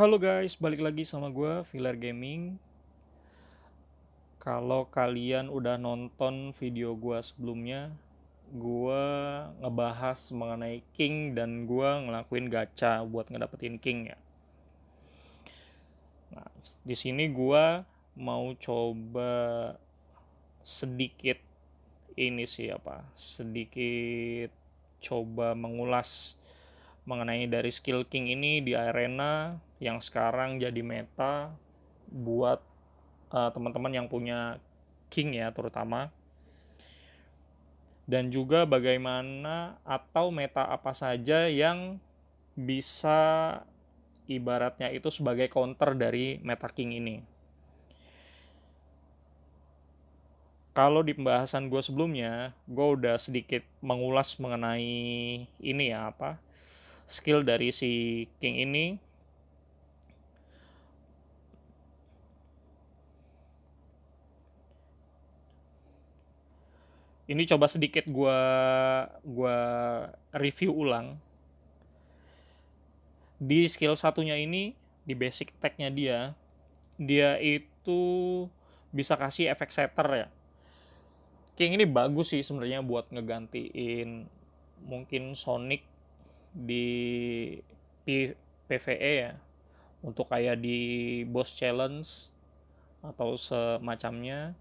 Halo guys, balik lagi sama gue, Villar Gaming. Kalau kalian udah nonton video gue sebelumnya, gue ngebahas mengenai King dan gue ngelakuin gacha buat ngedapetin King ya. Nah, di sini gue mau coba sedikit ini sih apa, sedikit coba mengulas mengenai dari skill King ini di arena yang sekarang jadi meta buat teman-teman yang punya King ya terutama, dan juga bagaimana atau meta apa saja yang bisa ibaratnya itu sebagai counter dari meta King ini. Kalau di pembahasan gue sebelumnya, gue udah sedikit mengulas mengenai ini ya apa skill dari si King ini. Ini coba sedikit gua review ulang. Di skill satunya ini, di basic attack-nya dia, dia itu bisa kasih efek setter ya. King ini bagus sih sebenarnya buat ngegantiin mungkin Sonic di PvE ya. Untuk kayak di boss challenge atau semacamnya.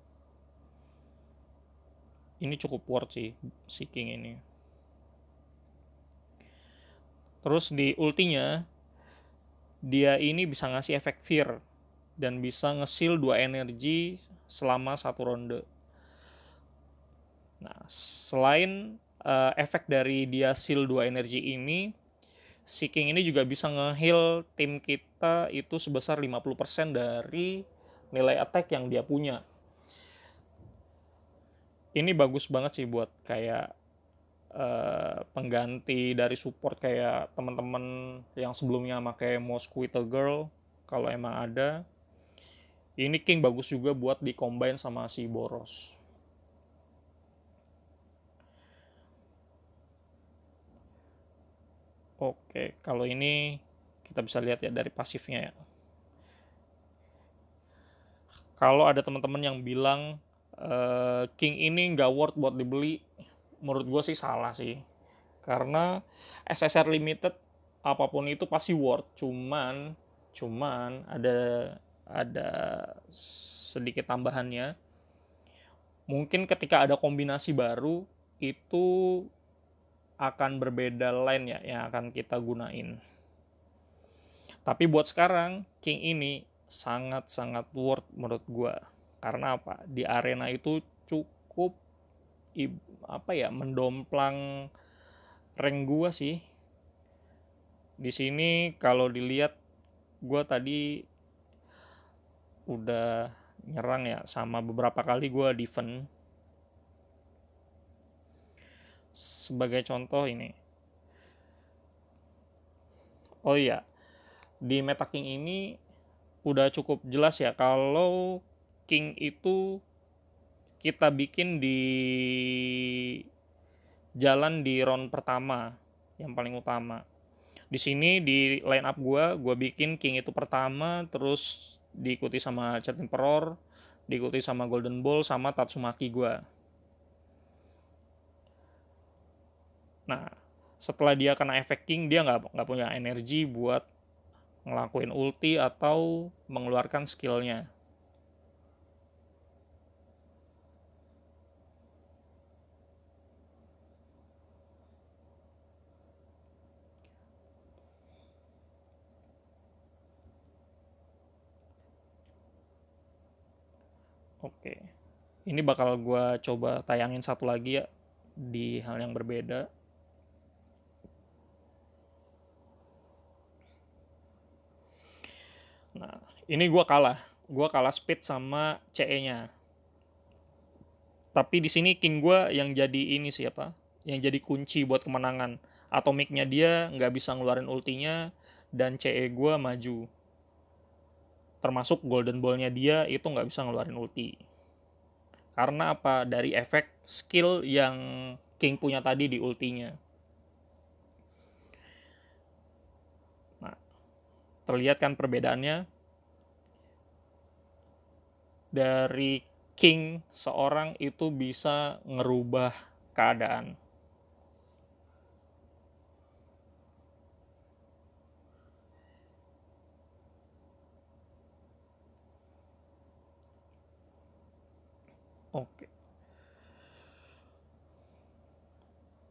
Ini cukup worth sih si King ini. Terus di ultinya, dia ini bisa ngasih efek fear dan bisa nge-seal 2 energi selama satu ronde. Nah, selain efek dari dia seal 2 energi ini, si King ini juga bisa nge-heal tim kita itu sebesar 50% dari nilai attack yang dia punya. Ini bagus banget sih buat kayak pengganti dari support kayak teman-teman yang sebelumnya pakai Mosquito Girl. Kalau emang ada, ini King bagus juga buat di combine sama si Boros. Oke, kalau ini kita bisa lihat ya dari pasifnya ya. Kalau ada teman-teman yang bilang King ini nggak worth buat dibeli, menurut gue sih salah sih. Karena SSR limited apapun itu pasti worth, cuman ada sedikit tambahannya. Mungkin ketika ada kombinasi baru itu akan berbeda line ya yang akan kita gunain. Tapi buat sekarang King ini sangat-sangat worth menurut gue. Karena apa? Di arena itu cukup apa ya, mendomplang rank gue sih. Di sini kalau dilihat gue tadi udah nyerang ya sama beberapa kali gue defend. Sebagai contoh ini. Oh iya, di Meta King ini udah cukup jelas ya kalau King itu kita bikin di jalan di round pertama yang paling utama. Di sini di line up gue bikin King itu pertama, terus diikuti sama Chat Emperor, diikuti sama Golden Ball sama Tatsumaki gue. Nah, setelah dia kena efek King, dia nggak punya energi buat ngelakuin ulti atau mengeluarkan skillnya. Oke, ini bakal gue coba tayangin satu lagi ya di hal yang berbeda. Nah, ini gue kalah speed sama CE-nya. Tapi di sini King gue yang jadi ini siapa? Yang jadi kunci buat kemenangan. Atomiknya dia nggak bisa ngeluarin ultinya dan CE gue maju. Termasuk Golden Ball-nya dia itu nggak bisa ngeluarin ulti. Karena apa? Dari efek skill yang King punya tadi di ultinya. Nah, Terlihat kan perbedaannya dari king seorang itu bisa ngerubah keadaan. Oke,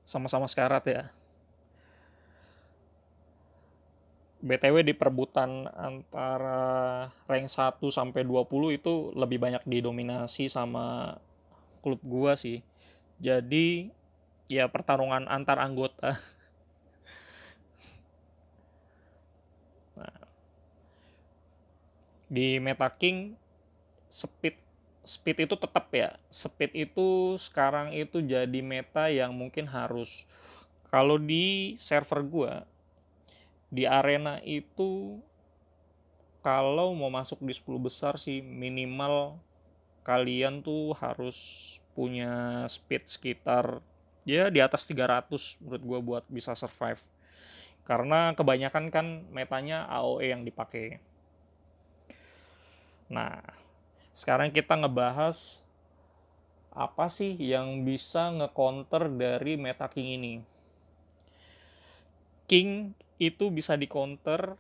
sama-sama sekarat ya. BTW di perebutan antara rank 1 sampai 20 itu lebih banyak didominasi sama klub gua sih. Jadi ya pertarungan antar anggota. Nah, di Meta King speed speed itu tetap ya. Speed itu sekarang itu jadi meta yang mungkin harus. Kalau di server gua di arena itu kalau mau masuk di 10 besar sih minimal kalian tuh harus punya speed sekitar ya di atas 300 menurut gue buat bisa survive. Karena kebanyakan kan metanya AOE yang dipakai. Nah, sekarang kita ngebahas apa sih yang bisa nge-counter dari meta King ini. King itu bisa di-counter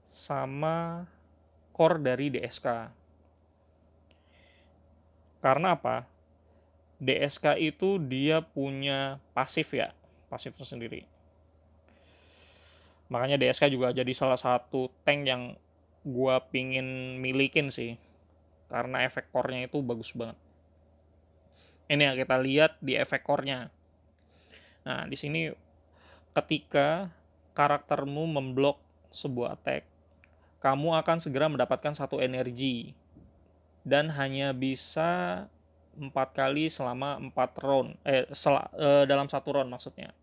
sama core dari DSK. Karena apa? DSK itu dia punya pasif ya, pasif tersendiri. Makanya DSK juga jadi salah satu tank yang gua pingin milikin sih. Karena efek core-nya itu bagus banget. Ini yang kita lihat di efek core-nya. Nah, di sini ketika karaktermu memblok sebuah attack, kamu akan segera mendapatkan satu energi dan hanya bisa 4 kali selama 4 round dalam satu round maksudnya.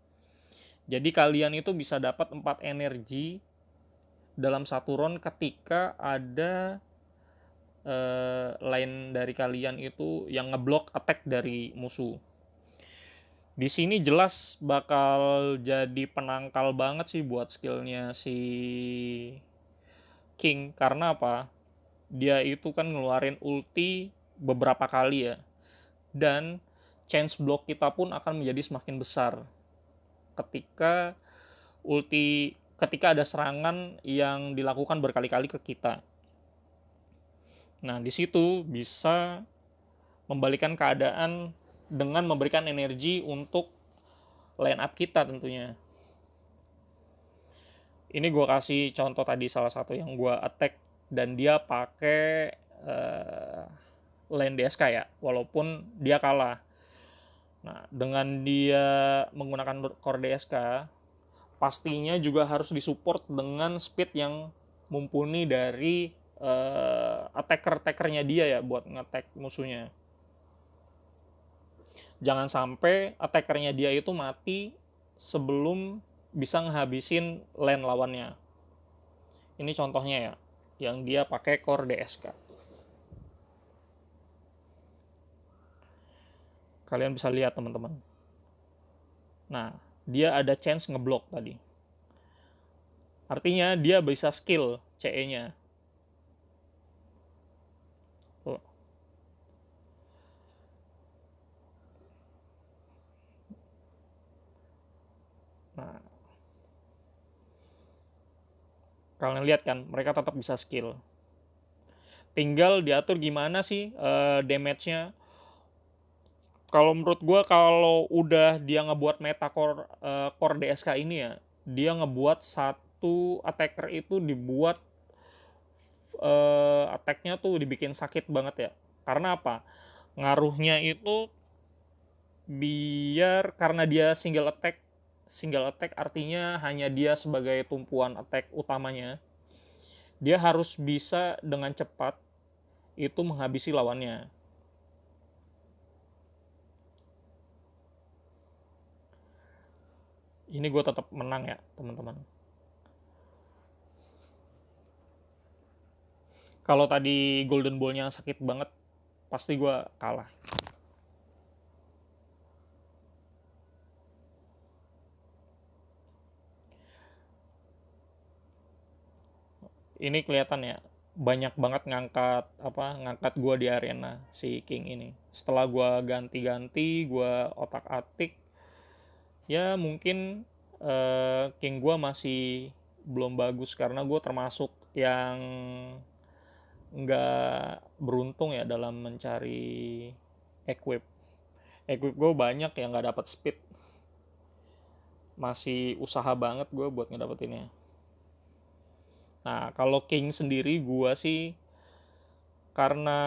Jadi kalian itu bisa dapat 4 energi dalam satu round ketika ada line dari kalian itu yang ngeblok attack dari musuh. Di sini jelas bakal jadi penangkal banget sih buat skillnya si King. Karena apa? Dia itu kan ngeluarin ulti beberapa kali ya. Dan chance block kita pun akan menjadi semakin besar ketika ketika ada serangan yang dilakukan berkali-kali ke kita. Nah, di situ bisa membalikan keadaan dengan memberikan energi untuk line up kita tentunya. Ini gue kasih contoh tadi salah satu yang gue attack dan dia pakai lane DSK ya, walaupun dia kalah. Nah, dengan dia menggunakan core DSK, pastinya juga harus disupport dengan speed yang mumpuni dari attacker-attackernya dia ya buat nge-attack musuhnya. Jangan sampai attackernya dia itu mati sebelum bisa ngehabisin lane lawannya. Ini contohnya ya, yang dia pakai core DSK. Kalian bisa lihat teman-teman. Nah, dia ada chance ngeblok tadi. Artinya dia bisa skill CE-nya. Tuh. Nah, kalian lihat kan, mereka tetap bisa skill. Tinggal diatur gimana sih damage-nya. Kalau menurut gue kalau udah dia ngebuat meta core DSK ini ya, dia ngebuat satu attacker itu dibuat attack-nya tuh dibikin sakit banget ya. Karena apa? Ngaruhnya itu biar karena dia single attack artinya hanya dia sebagai tumpuan attack utamanya. Dia harus bisa dengan cepat itu menghabisi lawannya. Ini gue tetap menang ya teman-teman. Kalau tadi golden ball-nya sakit banget, pasti gue kalah. ini kelihatan ya, banyak banget ngangkat gua di arena si King ini. Setelah gua ganti-ganti, gua otak-atik, ya mungkin King gua masih belum bagus karena gue termasuk yang nggak beruntung ya dalam mencari equip. Equip gue banyak yang nggak dapat speed. Masih usaha banget gue buat ngedapetinnya. Nah, kalau King sendiri gue sih, karena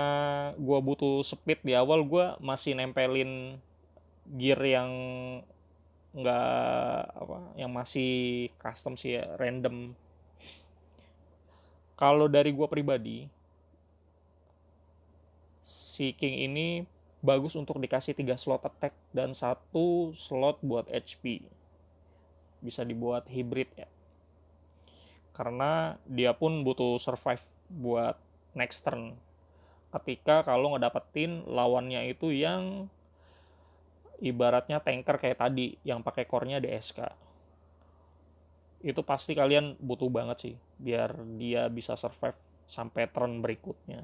gue butuh speed di awal, gue masih nempelin gear yang nggak yang masih custom sih ya, random. Kalau dari gue pribadi, si King ini bagus untuk dikasih 3 slot attack dan 1 slot buat HP. Bisa dibuat hybrid ya. Karena dia pun butuh survive buat next turn. Ketika kalau ngedapetin lawannya itu yang ibaratnya tanker kayak tadi yang pakai core-nya DSK. Itu pasti kalian butuh banget sih biar dia bisa survive sampai turn berikutnya.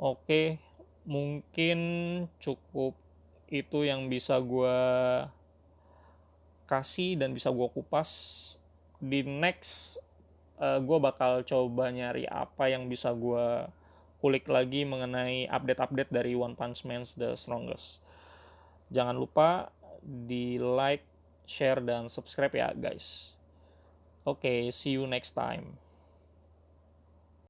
Oke, mungkin cukup itu yang bisa gue kasih dan bisa gue kupas. Di next gue bakal coba nyari apa yang bisa gue kulik lagi mengenai update-update dari One Punch Man The Strongest. Jangan lupa di like, share, dan subscribe ya guys. Oke, see you next time.